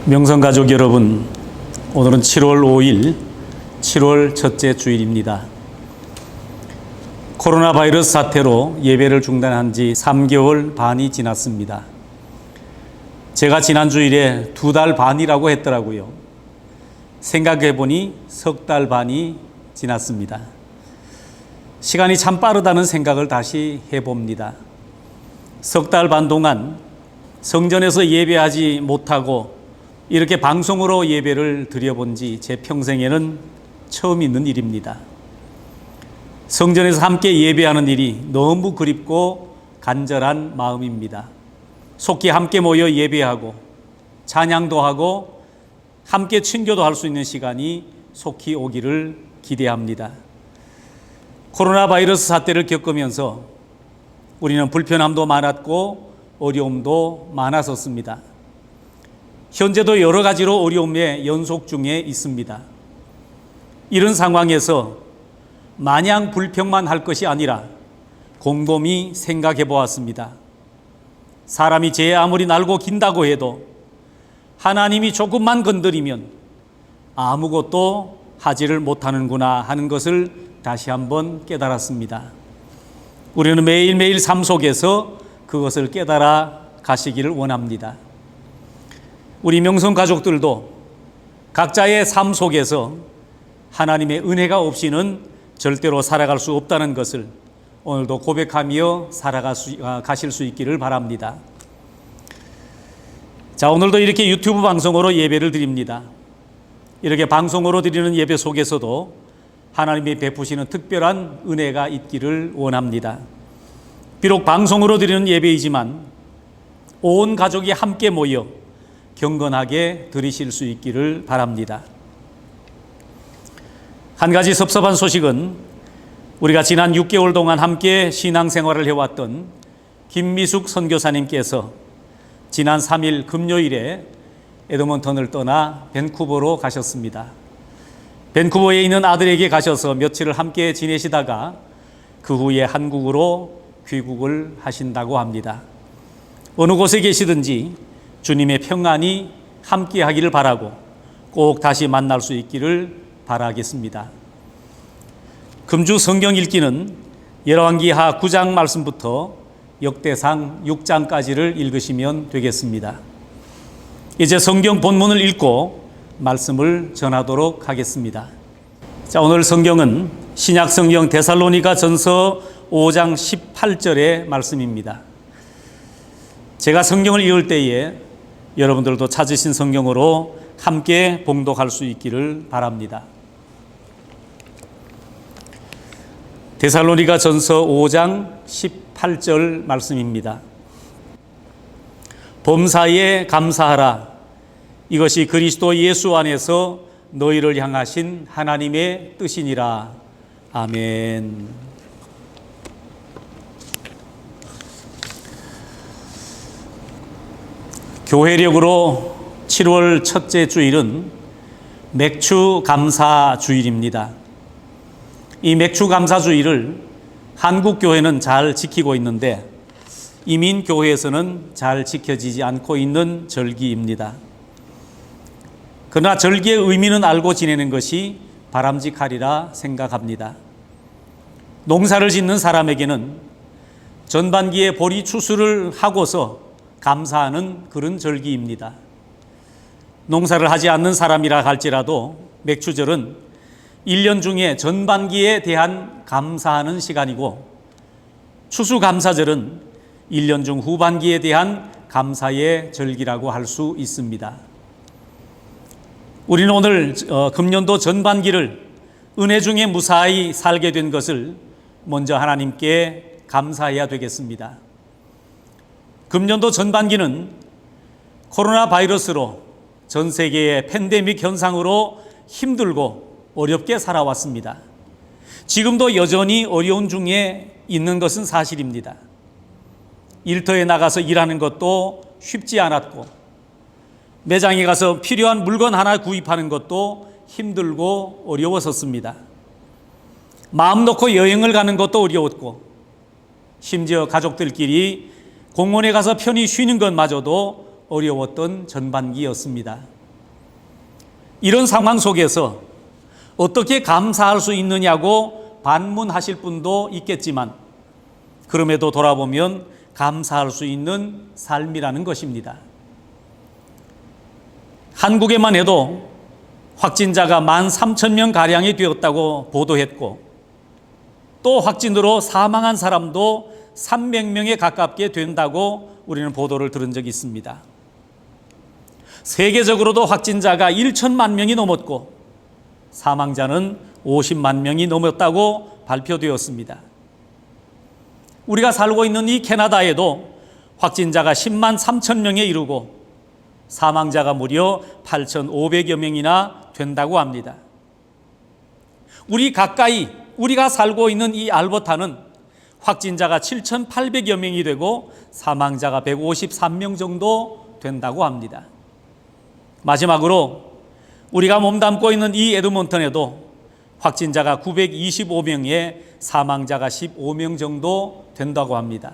명성가족 여러분, 오늘은 7월 5일, 7월 첫째 주일입니다. 코로나 바이러스 사태로 예배를 중단한 지 3개월 반이 지났습니다. 제가 지난 주일에 2달 반이라고 했더라고요. 생각해보니 3달 반이 지났습니다. 시간이 참 빠르다는 생각을 다시 해봅니다. 3달 반 동안 성전에서 예배하지 못하고 이렇게 방송으로 예배를 드려본 지 제 평생에는 처음 있는 일입니다. 성전에서 함께 예배하는 일이 너무 그립고 간절한 마음입니다. 속히 함께 모여 예배하고 찬양도 하고 함께 친교도 할 수 있는 시간이 속히 오기를 기대합니다. 코로나 바이러스 사태를 겪으면서 우리는 불편함도 많았고 어려움도 많았었습니다. 현재도 여러 가지로 어려움의 연속 중에 있습니다. 이런 상황에서 마냥 불평만 할 것이 아니라 곰곰이 생각해 보았습니다. 사람이 죄에 아무리 날고 긴다고 해도 하나님이 조금만 건드리면 아무것도 하지를 못하는구나 하는 것을 다시 한번 깨달았습니다. 우리는 매일매일 삶 속에서 그것을 깨달아 가시기를 원합니다. 우리 명성 가족들도 각자의 삶 속에서 하나님의 은혜가 없이는 절대로 살아갈 수 없다는 것을 오늘도 고백하며 살아가실 수 있기를 바랍니다. 자, 오늘도 이렇게 유튜브 방송으로 예배를 드립니다. 이렇게 방송으로 드리는 예배 속에서도 하나님이 베푸시는 특별한 은혜가 있기를 원합니다. 비록 방송으로 드리는 예배이지만 온 가족이 함께 모여 경건하게 드리실 수 있기를 바랍니다. 한 가지 섭섭한 소식은 우리가 지난 6개월 동안 함께 신앙생활을 해왔던 김미숙 선교사님께서 지난 3일 금요일에 에드먼턴을 떠나 밴쿠버로 가셨습니다. 밴쿠버에 있는 아들에게 가셔서 며칠을 함께 지내시다가 그 후에 한국으로 귀국을 하신다고 합니다. 어느 곳에 계시든지 주님의 평안이 함께 하기를 바라고 꼭 다시 만날 수 있기를 바라겠습니다. 금주 성경 읽기는 열왕기하 9장 말씀부터 역대상 6장까지를 읽으시면 되겠습니다. 이제 성경 본문을 읽고 말씀을 전하도록 하겠습니다. 자, 오늘 성경은 신약 성경 데살로니가 전서 5장 18절의 말씀입니다. 제가 성경을 읽을 때에 여러분들도 찾으신 성경으로 함께 봉독할 수 있기를 바랍니다. 데살로니가 전서 5장 18절 말씀입니다. 범사에 감사하라. 이것이 그리스도 예수 안에서 너희를 향하신 하나님의 뜻이니라. 아멘. 교회력으로 7월 첫째 주일은 맥주 감사 주일입니다. 이 맥주 감사 주일을 한국 교회는 잘 지키고 있는데 이민 교회에서는 잘 지켜지지 않고 있는 절기입니다. 그러나 절기의 의미는 알고 지내는 것이 바람직하리라 생각합니다. 농사를 짓는 사람에게는 전반기에 보리 추수를 하고서 감사하는 그런 절기입니다. 농사를 하지 않는 사람이라 할지라도 맥주절은 1년 중에 전반기에 대한 감사하는 시간이고 추수감사절은 1년 중 후반기에 대한 감사의 절기라고 할 수 있습니다. 우리는 오늘 금년도 전반기를 은혜 중에 무사히 살게 된 것을 먼저 하나님께 감사해야 되겠습니다. 금년도 전반기는 코로나 바이러스로 전 세계의 팬데믹 현상으로 힘들고 어렵게 살아왔습니다. 지금도 여전히 어려운 중에 있는 것은 사실입니다. 일터에 나가서 일하는 것도 쉽지 않았고 매장에 가서 필요한 물건 하나 구입하는 것도 힘들고 어려웠었습니다. 마음 놓고 여행을 가는 것도 어려웠고 심지어 가족들끼리 공원에 가서 편히 쉬는 것마저도 어려웠던 전반기였습니다. 이런 상황 속에서 어떻게 감사할 수 있느냐고 반문하실 분도 있겠지만, 그럼에도 돌아보면 감사할 수 있는 삶이라는 것입니다. 한국에만 해도 확진자가 13,000명가량이 되었다고 보도했고, 또 확진으로 사망한 사람도 300명에 가깝게 된다고 우리는 보도를 들은 적이 있습니다. 세계적으로도 확진자가 1천만 명이 넘었고 사망자는 50만 명이 넘었다고 발표되었습니다. 우리가 살고 있는 이 캐나다에도 확진자가 10만 3천 명에 이르고 사망자가 무려 8,500여 명이나 된다고 합니다. 우리가 살고 있는 이 알버타는 확진자가 7,800여 명이 되고 사망자가 153명 정도 된다고 합니다. 마지막으로 우리가 몸담고 있는 이 에드몬턴에도 확진자가 925명에 사망자가 15명 정도 된다고 합니다.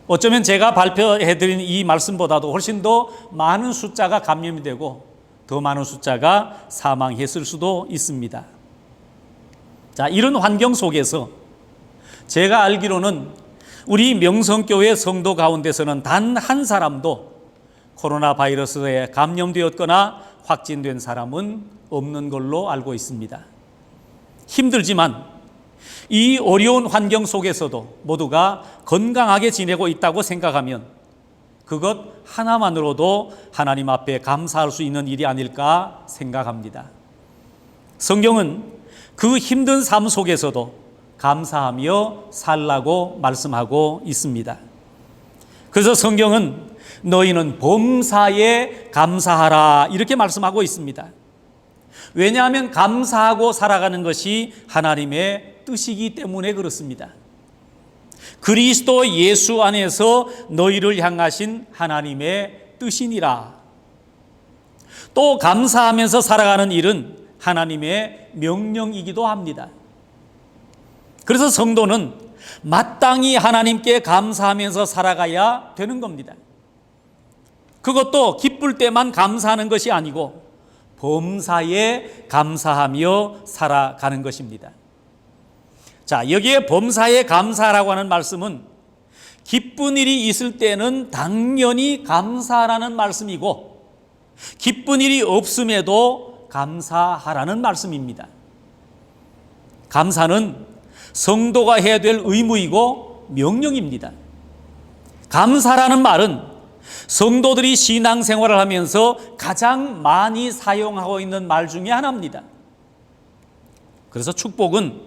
어쩌면 제가 발표해드린 이 말씀보다도 훨씬 더 많은 숫자가 감염이 되고 더 많은 숫자가 사망했을 수도 있습니다. 자, 이런 환경 속에서 제가 알기로는 우리 명성교회 성도 가운데서는 단 한 사람도 코로나 바이러스에 감염되었거나 확진된 사람은 없는 걸로 알고 있습니다. 힘들지만 이 어려운 환경 속에서도 모두가 건강하게 지내고 있다고 생각하면 그것 하나만으로도 하나님 앞에 감사할 수 있는 일이 아닐까 생각합니다. 성경은 그 힘든 삶 속에서도 감사하며 살라고 말씀하고 있습니다. 그래서 성경은 너희는 범사에 감사하라 이렇게 말씀하고 있습니다. 왜냐하면 감사하고 살아가는 것이 하나님의 뜻이기 때문에 그렇습니다. 그리스도 예수 안에서 너희를 향하신 하나님의 뜻이니라. 또 감사하면서 살아가는 일은 하나님의 명령이기도 합니다. 그래서 성도는 마땅히 하나님께 감사하면서 살아가야 되는 겁니다. 그것도 기쁠 때만 감사하는 것이 아니고 범사에 감사하며 살아가는 것입니다. 자, 여기에 범사에 감사라고 하는 말씀은 기쁜 일이 있을 때는 당연히 감사하라는 말씀이고 기쁜 일이 없음에도 감사하라는 말씀입니다. 감사는 성도가 해야 될 의무이고 명령입니다. 감사라는 말은 성도들이 신앙생활을 하면서 가장 많이 사용하고 있는 말 중에 하나입니다. 그래서 축복은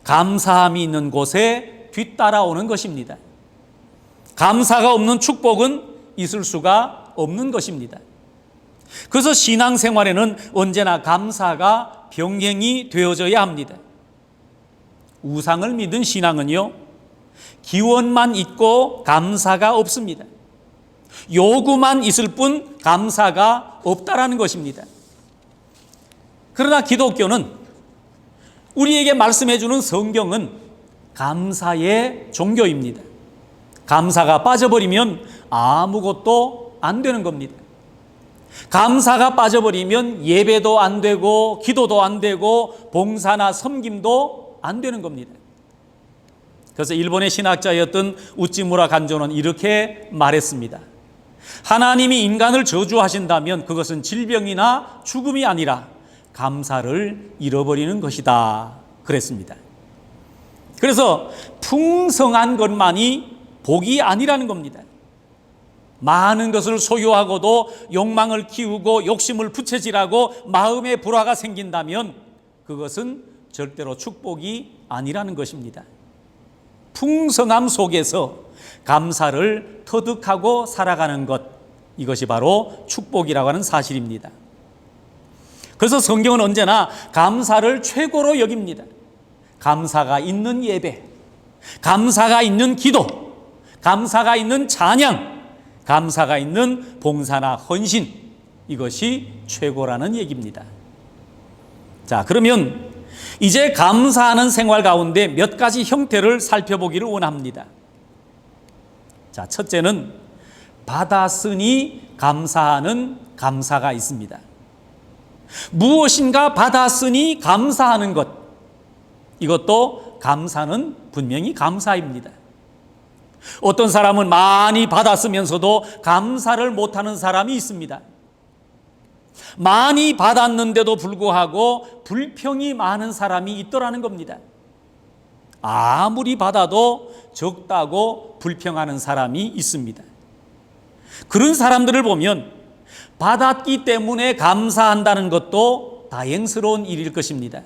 감사함이 있는 곳에 뒤따라오는 것입니다. 감사가 없는 축복은 있을 수가 없는 것입니다. 그래서 신앙생활에는 언제나 감사가 병행이 되어져야 합니다. 우상을 믿은 신앙은요, 기원만 있고 감사가 없습니다. 요구만 있을 뿐 감사가 없다라는 것입니다. 그러나 기독교는 우리에게 말씀해 주는 성경은 감사의 종교입니다. 감사가 빠져버리면 아무것도 안 되는 겁니다. 감사가 빠져버리면 예배도 안 되고 기도도 안 되고 봉사나 섬김도 안 되는 겁니다. 그래서 일본의 신학자였던 우찌무라 간조는 이렇게 말했습니다. 하나님이 인간을 저주하신다면 그것은 질병이나 죽음이 아니라 감사를 잃어버리는 것이다 그랬습니다. 그래서 풍성한 것만이 복이 아니라는 겁니다. 많은 것을 소유하고도 욕망을 키우고 욕심을 부채질하고 마음에 불화가 생긴다면 그것은 절대로 축복이 아니라는 것입니다. 풍성함 속에서 감사를 터득하고 살아가는 것, 이것이 바로 축복이라고 하는 사실입니다. 그래서 성경은 언제나 감사를 최고로 여깁니다. 감사가 있는 예배, 감사가 있는 기도, 감사가 있는 찬양, 감사가 있는 봉사나 헌신, 이것이 최고라는 얘기입니다. 자, 그러면 이제 감사하는 생활 가운데 몇 가지 형태를 살펴보기를 원합니다. 자, 첫째는 받았으니 감사하는 감사가 있습니다. 무엇인가 받았으니 감사하는 것, 이것도 감사는 분명히 감사입니다. 어떤 사람은 많이 받았으면서도 감사를 못하는 사람이 있습니다. 많이 받았는데도 불구하고 불평이 많은 사람이 있더라는 겁니다. 아무리 받아도 적다고 불평하는 사람이 있습니다. 그런 사람들을 보면 받았기 때문에 감사한다는 것도 다행스러운 일일 것입니다.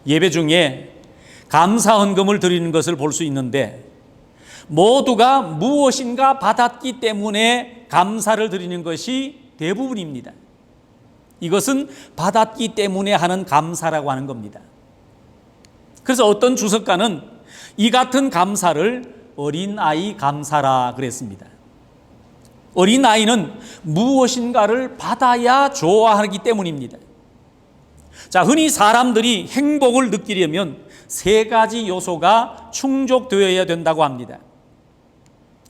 예배 중에 감사 헌금을 드리는 것을 볼 수 있는데 모두가 무엇인가 받았기 때문에 감사를 드리는 것이 대부분입니다. 이것은 받았기 때문에 하는 감사라고 하는 겁니다. 그래서 어떤 주석가는 이 같은 감사를 어린아이 감사라 그랬습니다. 어린아이는 무엇인가를 받아야 좋아하기 때문입니다. 자, 흔히 사람들이 행복을 느끼려면 세 가지 요소가 충족되어야 된다고 합니다.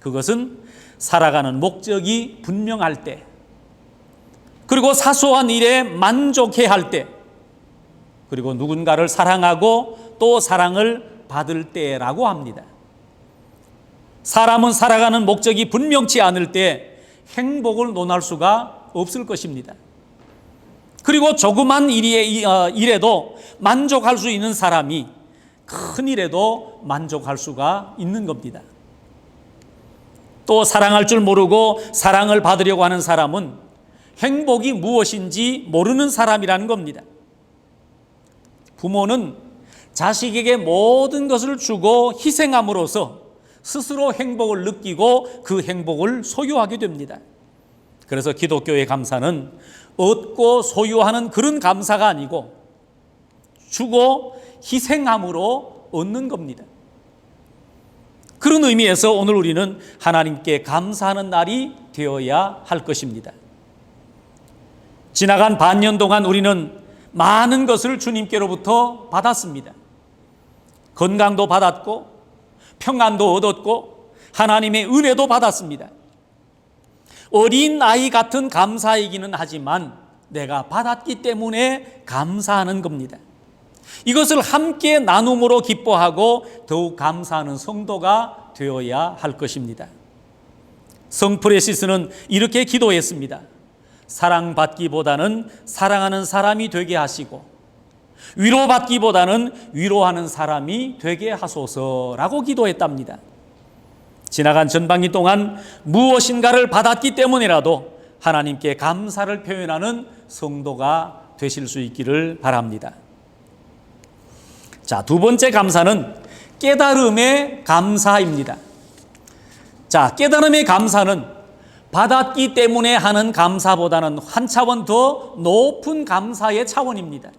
그것은 살아가는 목적이 분명할 때, 그리고 사소한 일에 만족해야 할 때, 그리고 누군가를 사랑하고 또 사랑을 받을 때라고 합니다. 사람은 살아가는 목적이 분명치 않을 때 행복을 논할 수가 없을 것입니다. 그리고 조그만 일에도 만족할 수 있는 사람이 큰 일에도 만족할 수가 있는 겁니다. 또 사랑할 줄 모르고 사랑을 받으려고 하는 사람은 행복이 무엇인지 모르는 사람이라는 겁니다. 부모는 자식에게 모든 것을 주고 희생함으로써 스스로 행복을 느끼고 그 행복을 소유하게 됩니다. 그래서 기독교의 감사는 얻고 소유하는 그런 감사가 아니고 주고 희생함으로 얻는 겁니다. 그런 의미에서 오늘 우리는 하나님께 감사하는 날이 되어야 할 것입니다. 지나간 반년 동안 우리는 많은 것을 주님께로부터 받았습니다. 건강도 받았고 평안도 얻었고 하나님의 은혜도 받았습니다. 어린 아이 같은 감사이기는 하지만 내가 받았기 때문에 감사하는 겁니다. 이것을 함께 나눔으로 기뻐하고 더욱 감사하는 성도가 되어야 할 것입니다. 성 프레시스는 이렇게 기도했습니다. 사랑받기보다는 사랑하는 사람이 되게 하시고 위로받기보다는 위로하는 사람이 되게 하소서라고 기도했답니다. 지나간 전반기 동안 무엇인가를 받았기 때문이라도 하나님께 감사를 표현하는 성도가 되실 수 있기를 바랍니다. 자, 두 번째 감사는 깨달음의 감사입니다. 자, 깨달음의 감사는 받았기 때문에 하는 감사보다는 한 차원 더 높은 감사의 차원입니다.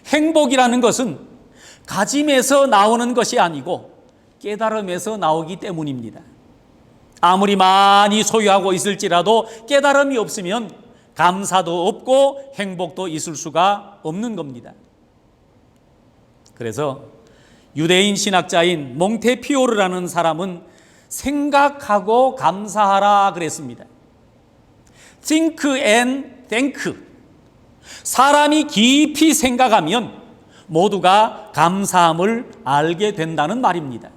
행복이라는 것은 가짐에서 나오는 것이 아니고 깨달음에서 나오기 때문입니다. 아무리 많이 소유하고 있을지라도 깨달음이 없으면 감사도 없고 행복도 있을 수가 없는 겁니다. 그래서 유대인 신학자인 몽테피오르라는 사람은 생각하고 감사하라 그랬습니다. Think and thank. 사람이 깊이 생각하면 모두가 감사함을 알게 된다는 말입니다.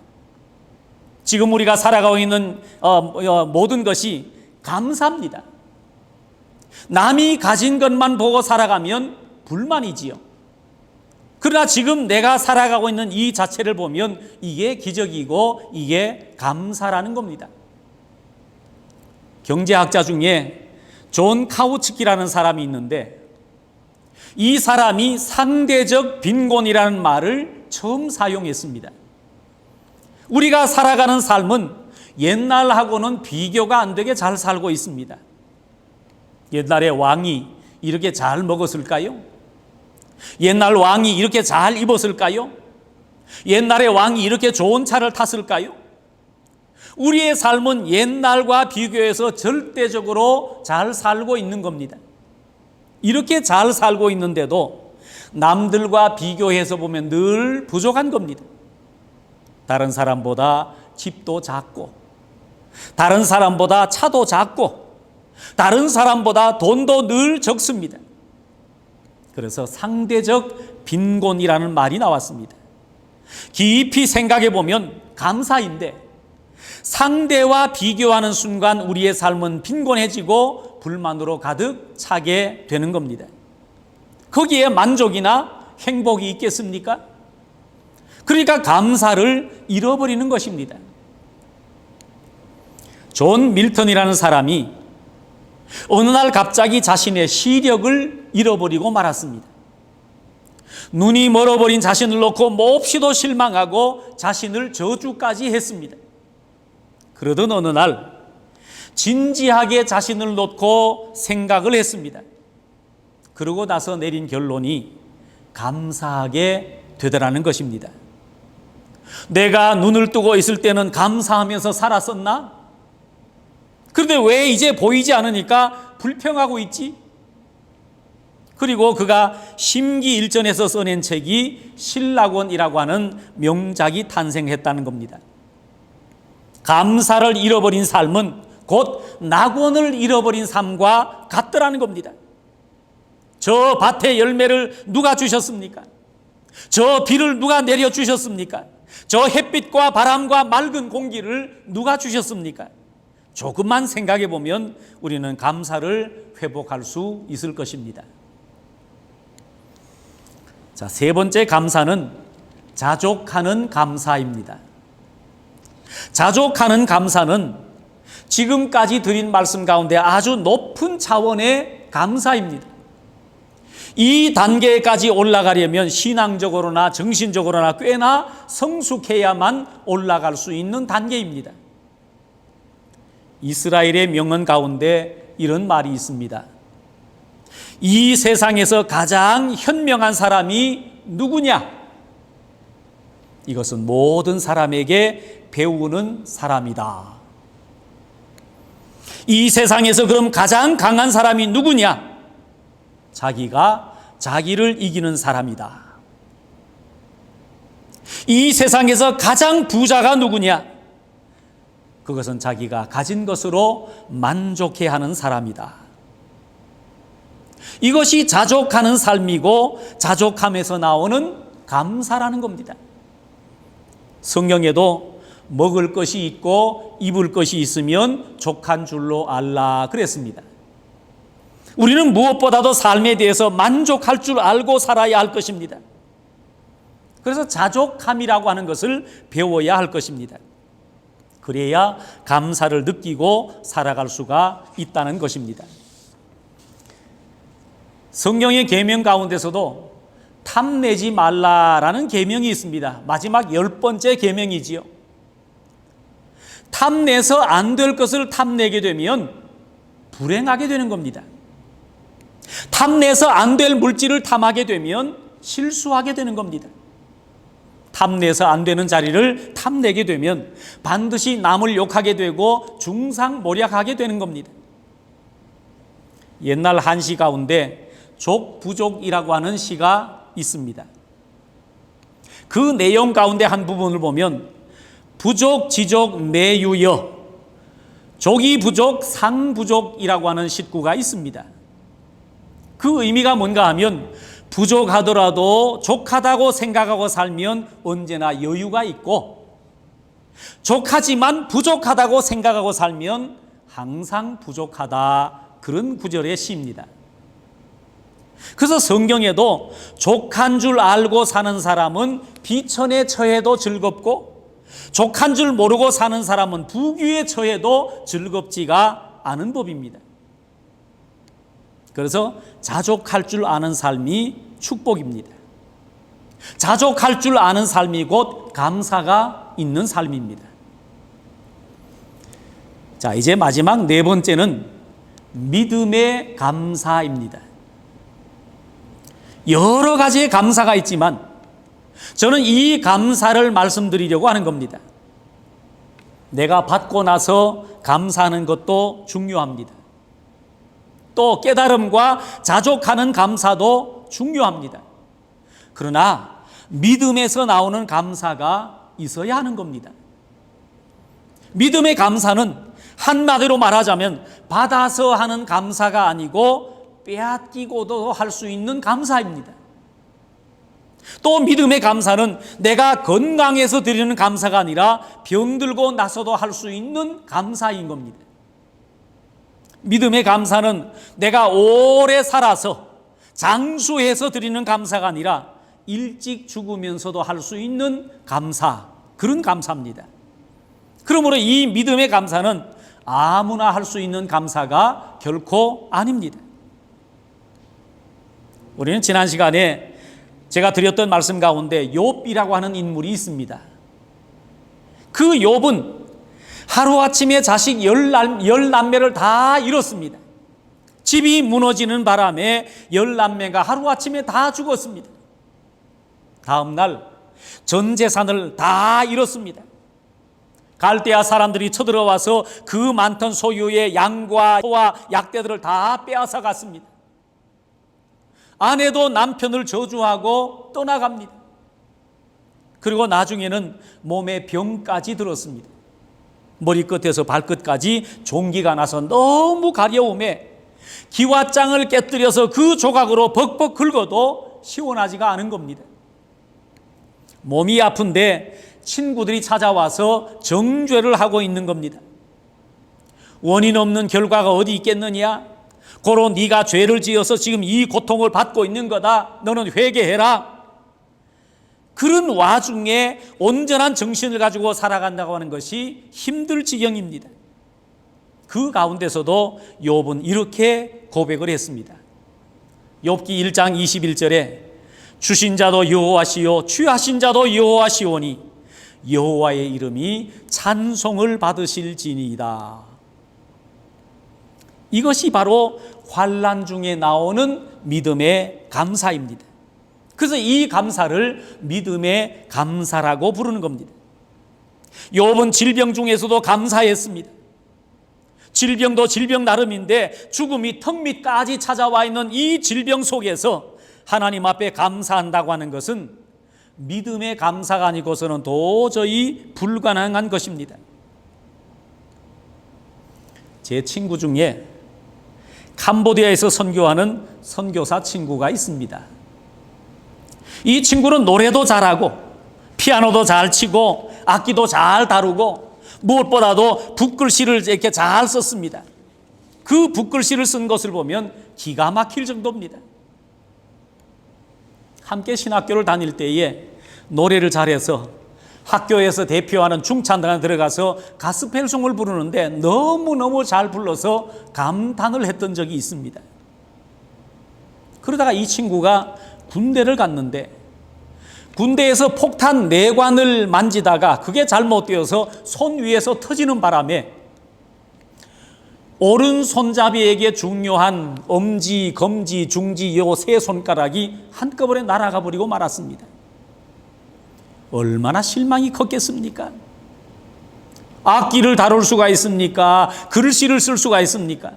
지금 우리가 살아가고 있는 모든 것이 감사입니다. 남이 가진 것만 보고 살아가면 불만이지요. 그러나 지금 내가 살아가고 있는 이 자체를 보면 이게 기적이고 이게 감사라는 겁니다. 경제학자 중에 존 카우츠키라는 사람이 있는데 이 사람이 상대적 빈곤이라는 말을 처음 사용했습니다. 우리가 살아가는 삶은 옛날하고는 비교가 안 되게 잘 살고 있습니다. 옛날에 왕이 이렇게 잘 먹었을까요? 옛날 왕이 이렇게 잘 입었을까요? 옛날에 왕이 이렇게 좋은 차를 탔을까요? 우리의 삶은 옛날과 비교해서 절대적으로 잘 살고 있는 겁니다. 이렇게 잘 살고 있는데도 남들과 비교해서 보면 늘 부족한 겁니다. 다른 사람보다 집도 작고 다른 사람보다 차도 작고 다른 사람보다 돈도 늘 적습니다. 그래서 상대적 빈곤이라는 말이 나왔습니다. 깊이 생각해 보면 감사인데 상대와 비교하는 순간 우리의 삶은 빈곤해지고 불만으로 가득 차게 되는 겁니다. 거기에 만족이나 행복이 있겠습니까? 그러니까 감사를 잃어버리는 것입니다. 존 밀턴이라는 사람이 어느 날 갑자기 자신의 시력을 잃어버리고 말았습니다. 눈이 멀어버린 자신을 놓고 몹시도 실망하고 자신을 저주까지 했습니다. 그러던 어느 날 진지하게 자신을 놓고 생각을 했습니다. 그러고 나서 내린 결론이 감사하게 되더라는 것입니다. 내가 눈을 뜨고 있을 때는 감사하면서 살았었나? 그런데 왜 이제 보이지 않으니까 불평하고 있지? 그리고 그가 심기일전에서 써낸 책이 신락원이라고 하는 명작이 탄생했다는 겁니다. 감사를 잃어버린 삶은 곧 낙원을 잃어버린 삶과 같더라는 겁니다. 저 밭의 열매를 누가 주셨습니까? 저 비를 누가 내려주셨습니까? 저 햇빛과 바람과 맑은 공기를 누가 주셨습니까? 조금만 생각해 보면 우리는 감사를 회복할 수 있을 것입니다. 자, 세 번째 감사는 자족하는 감사입니다. 자족하는 감사는 지금까지 드린 말씀 가운데 아주 높은 차원의 감사입니다. 이 단계까지 올라가려면 신앙적으로나 정신적으로나 꽤나 성숙해야만 올라갈 수 있는 단계입니다. 이스라엘의 명언 가운데 이런 말이 있습니다. 이 세상에서 가장 현명한 사람이 누구냐? 이것은 모든 사람에게 배우는 사람이다. 이 세상에서 그럼 가장 강한 사람이 누구냐? 자기가 자기를 이기는 사람이다. 이 세상에서 가장 부자가 누구냐? 그것은 자기가 가진 것으로 만족해하는 사람이다. 이것이 자족하는 삶이고 자족함에서 나오는 감사라는 겁니다. 성경에도 먹을 것이 있고 입을 것이 있으면 족한 줄로 알라 그랬습니다. 우리는 무엇보다도 삶에 대해서 만족할 줄 알고 살아야 할 것입니다. 그래서 자족함이라고 하는 것을 배워야 할 것입니다. 그래야 감사를 느끼고 살아갈 수가 있다는 것입니다. 성경의 계명 가운데서도 탐내지 말라라는 계명이 있습니다. 마지막 10번째 계명이지요. 탐내서 안 될 것을 탐내게 되면 불행하게 되는 겁니다. 탐내서 안 될 물질을 탐하게 되면 실수하게 되는 겁니다. 탐내서 안 되는 자리를 탐내게 되면 반드시 남을 욕하게 되고 중상모략하게 되는 겁니다. 옛날 한시 가운데 족부족이라고 하는 시가 있습니다. 그 내용 가운데 한 부분을 보면 부족, 지족, 내유여, 족이 부족, 상부족이라고 하는 식구가 있습니다. 그 의미가 뭔가 하면 부족하더라도 족하다고 생각하고 살면 언제나 여유가 있고, 족하지만 부족하다고 생각하고 살면 항상 부족하다, 그런 구절의 시입니다. 그래서 성경에도 족한 줄 알고 사는 사람은 비천에 처해도 즐겁고, 족한 줄 모르고 사는 사람은 부귀에 처해도 즐겁지가 않은 법입니다. 그래서 자족할 줄 아는 삶이 축복입니다. 자족할 줄 아는 삶이 곧 감사가 있는 삶입니다. 자, 이제 마지막 네 번째는 믿음의 감사입니다. 여러 가지의 감사가 있지만 저는 이 감사를 말씀드리려고 하는 겁니다. 내가 받고 나서 감사하는 것도 중요합니다. 또 깨달음과 자족하는 감사도 중요합니다. 그러나 믿음에서 나오는 감사가 있어야 하는 겁니다. 믿음의 감사는 한마디로 말하자면 받아서 하는 감사가 아니고 빼앗기고도 할 수 있는 감사입니다. 또 믿음의 감사는 내가 건강해서 드리는 감사가 아니라 병들고 나서도 할 수 있는 감사인 겁니다. 믿음의 감사는 내가 오래 살아서 장수해서 드리는 감사가 아니라 일찍 죽으면서도 할 수 있는 감사, 그런 감사입니다. 그러므로 이 믿음의 감사는 아무나 할 수 있는 감사가 결코 아닙니다. 우리는 지난 시간에 제가 드렸던 말씀 가운데 욥이라고 하는 인물이 있습니다. 그 욥은 하루아침에 자식 열 남매를 다 잃었습니다. 집이 무너지는 바람에 10남매가 하루아침에 다 죽었습니다. 다음 날 전 재산을 다 잃었습니다. 갈대아 사람들이 쳐들어와서 그 많던 소유의 양과 소와 약대들을 다 빼앗아 갔습니다. 아내도 남편을 저주하고 떠나갑니다. 그리고 나중에는 몸에 병까지 들었습니다. 머리끝에서 발끝까지 종기가 나서 너무 가려움에 기와장을 깨뜨려서 그 조각으로 벅벅 긁어도 시원하지가 않은 겁니다. 몸이 아픈데 친구들이 찾아와서 정죄를 하고 있는 겁니다. 원인 없는 결과가 어디 있겠느냐? 고로 네가 죄를 지어서 지금 이 고통을 받고 있는 거다. 너는 회개해라. 그런 와중에 온전한 정신을 가지고 살아간다고 하는 것이 힘들 지경입니다. 그 가운데서도 욥은 이렇게 고백을 했습니다. 욥기 1장 21절에 주신 자도 여호와시요 취하신 자도 여호와시오니 여호와의 이름이 찬송을 받으실지니이다. 이것이 바로 환난 중에 나오는 믿음의 감사입니다. 그래서 이 감사를 믿음의 감사라고 부르는 겁니다. 욥은 질병 중에서도 감사했습니다. 질병도 질병 나름인데 죽음이 턱 밑까지 찾아와 있는 이 질병 속에서 하나님 앞에 감사한다고 하는 것은 믿음의 감사가 아니고서는 도저히 불가능한 것입니다. 제 친구 중에 캄보디아에서 선교하는 선교사 친구가 있습니다. 이 친구는 노래도 잘하고 피아노도 잘 치고 악기도 잘 다루고 무엇보다도 붓글씨를 이렇게 잘 썼습니다. 그 붓글씨를 쓴 것을 보면 기가 막힐 정도입니다. 함께 신학교를 다닐 때에 노래를 잘해서 학교에서 대표하는 중찬단에 들어가서 가스펠송을 부르는데 너무너무 잘 불러서 감탄을 했던 적이 있습니다. 그러다가 이 친구가 군대를 갔는데 군대에서 폭탄 내관을 만지다가 그게 잘못되어서 손 위에서 터지는 바람에 오른손잡이에게 중요한 엄지, 검지, 중지 요 세 손가락이 한꺼번에 날아가 버리고 말았습니다. 얼마나 실망이 컸겠습니까? 악기를 다룰 수가 있습니까? 글씨를 쓸 수가 있습니까?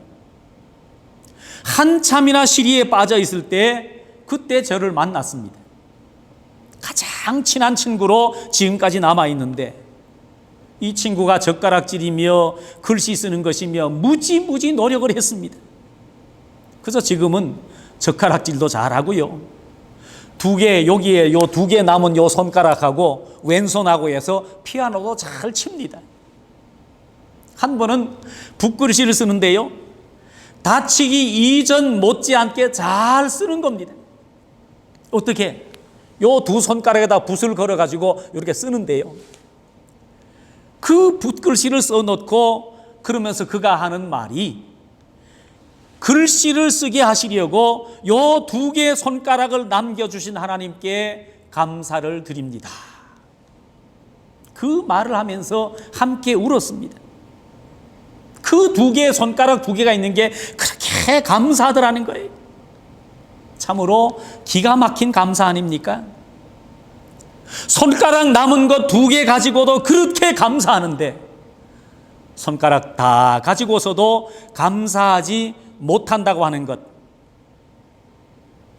한참이나 시리에 빠져 있을 때 그때 저를 만났습니다. 가장 친한 친구로 지금까지 남아있는데 이 친구가 젓가락질이며 글씨 쓰는 것이며 무지무지 노력을 했습니다. 그래서 지금은 젓가락질도 잘하고요. 여기에 요 2개 남은 요 손가락하고 왼손하고 해서 피아노도 잘 칩니다. 한 번은 붓글씨를 쓰는데요. 다치기 이전 못지않게 잘 쓰는 겁니다. 어떻게? 요 2 손가락에다 붓을 걸어가지고 이렇게 쓰는데요. 그 붓글씨를 써놓고 그러면서 그가 하는 말이 글씨를 쓰게 하시려고 요 2개 손가락을 남겨주신 하나님께 감사를 드립니다. 그 말을 하면서 함께 울었습니다. 그 2개의 손가락 2개가 있는 게 그렇게 감사하더라는 거예요. 참으로 기가 막힌 감사 아닙니까? 손가락 남은 것 2개 가지고도 그렇게 감사하는데 손가락 다 가지고서도 감사하지 못한다고 하는 것,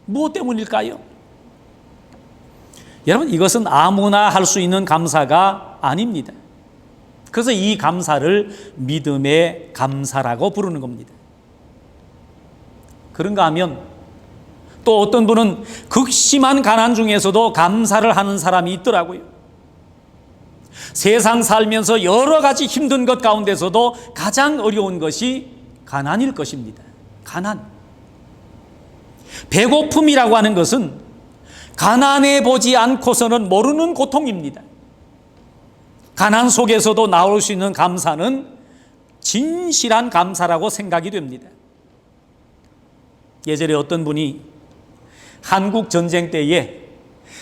무엇 때문일까요? 여러분, 이것은 아무나 할 수 있는 감사가 아닙니다. 그래서 이 감사를 믿음의 감사라고 부르는 겁니다. 그런가 하면 또 어떤 분은 극심한 가난 중에서도 감사를 하는 사람이 있더라고요. 세상 살면서 여러 가지 힘든 것 가운데서도 가장 어려운 것이 가난일 것입니다. 가난. 배고픔이라고 하는 것은 가난해 보지 않고서는 모르는 고통입니다. 가난 속에서도 나올 수 있는 감사는 진실한 감사라고 생각이 됩니다. 예전에 어떤 분이 한국 전쟁 때에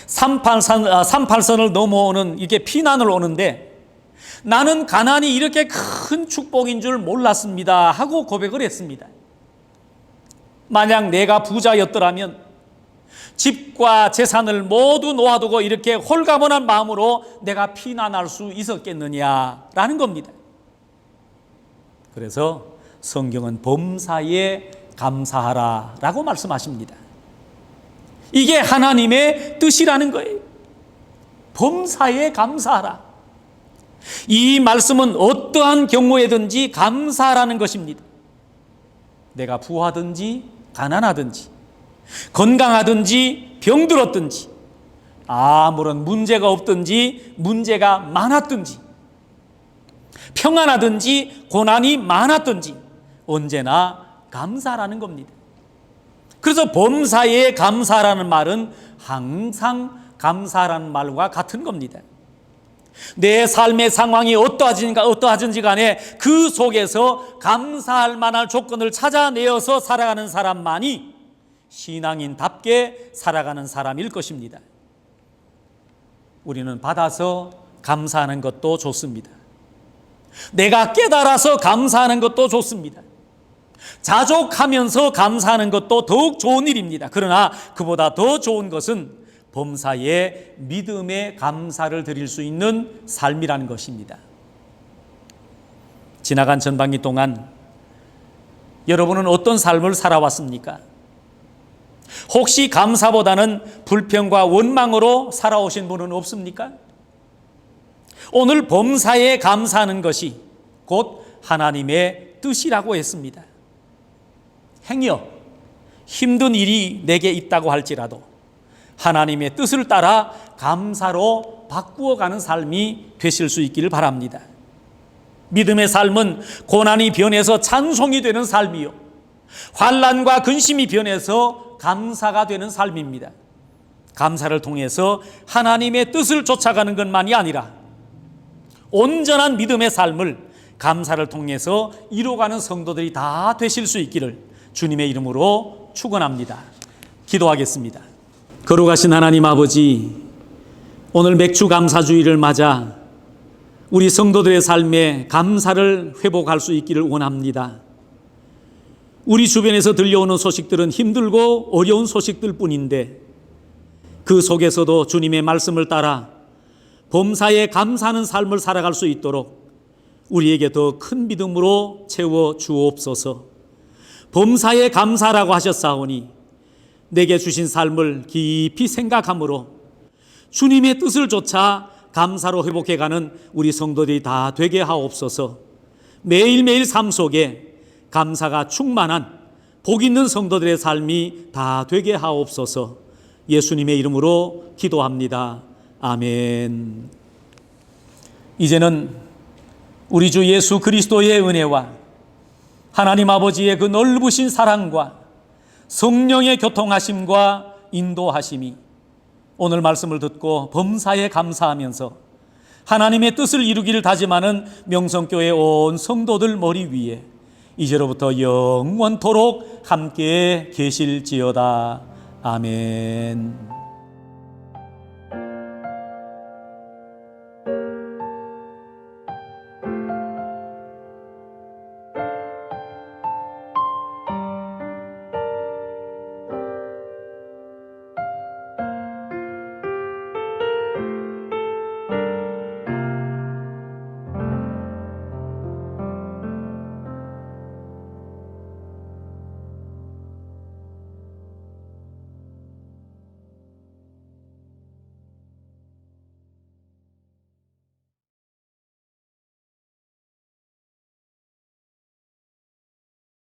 38선을 넘어오는 이렇게 피난을 오는데 나는 가난이 이렇게 큰 축복인 줄 몰랐습니다 하고 고백을 했습니다. 만약 내가 부자였더라면 집과 재산을 모두 놓아두고 이렇게 홀가분한 마음으로 내가 피난할 수 있었겠느냐라는 겁니다. 그래서 성경은 범사에 감사하라라고 말씀하십니다. 이게 하나님의 뜻이라는 거예요. 범사에 감사하라. 이 말씀은 어떠한 경우에든지 감사하라는 것입니다. 내가 부하든지 가난하든지 건강하든지 병들었든지 아무런 문제가 없든지 문제가 많았든지 평안하든지 고난이 많았든지 언제나 감사라는 겁니다. 그래서 범사에 감사라는 말은 항상 감사라는 말과 같은 겁니다. 내 삶의 상황이 어떠하든지 간에 그 속에서 감사할 만한 조건을 찾아내어서 살아가는 사람만이 신앙인답게 살아가는 사람일 것입니다. 우리는 받아서 감사하는 것도 좋습니다. 내가 깨달아서 감사하는 것도 좋습니다. 자족하면서 감사하는 것도 더욱 좋은 일입니다. 그러나 그보다 더 좋은 것은 범사에 믿음의 감사를 드릴 수 있는 삶이라는 것입니다. 지나간 전반기 동안 여러분은 어떤 삶을 살아왔습니까? 혹시 감사보다는 불평과 원망으로 살아오신 분은 없습니까? 오늘 범사에 감사하는 것이 곧 하나님의 뜻이라고 했습니다. 행여 힘든 일이 내게 있다고 할지라도 하나님의 뜻을 따라 감사로 바꾸어가는 삶이 되실 수 있기를 바랍니다. 믿음의 삶은 고난이 변해서 찬송이 되는 삶이요, 환난과 근심이 변해서 감사가 되는 삶입니다. 감사를 통해서 하나님의 뜻을 쫓아가는 것만이 아니라 온전한 믿음의 삶을 감사를 통해서 이루어가는 성도들이 다 되실 수 있기를 주님의 이름으로 축원합니다. 기도하겠습니다. 거룩하신 하나님 아버지, 오늘 맥주 감사주의를 맞아 우리 성도들의 삶에 감사를 회복할 수 있기를 원합니다. 우리 주변에서 들려오는 소식들은 힘들고 어려운 소식들 뿐인데 그 속에서도 주님의 말씀을 따라 범사에 감사하는 삶을 살아갈 수 있도록 우리에게 더 큰 믿음으로 채워 주옵소서. 범사에 감사라고 하셨사오니 내게 주신 삶을 깊이 생각함으로 주님의 뜻을 좇아 감사로 회복해가는 우리 성도들이 다 되게 하옵소서. 매일매일 삶 속에 감사가 충만한 복 있는 성도들의 삶이 다 되게 하옵소서. 예수님의 이름으로 기도합니다. 아멘. 이제는 우리 주 예수 그리스도의 은혜와 하나님 아버지의 그 넓으신 사랑과 성령의 교통하심과 인도하심이 오늘 말씀을 듣고 범사에 감사하면서 하나님의 뜻을 이루기를 다짐하는 명성교회 온 성도들 머리 위에 이제로부터 영원토록 함께 계실지어다. 아멘.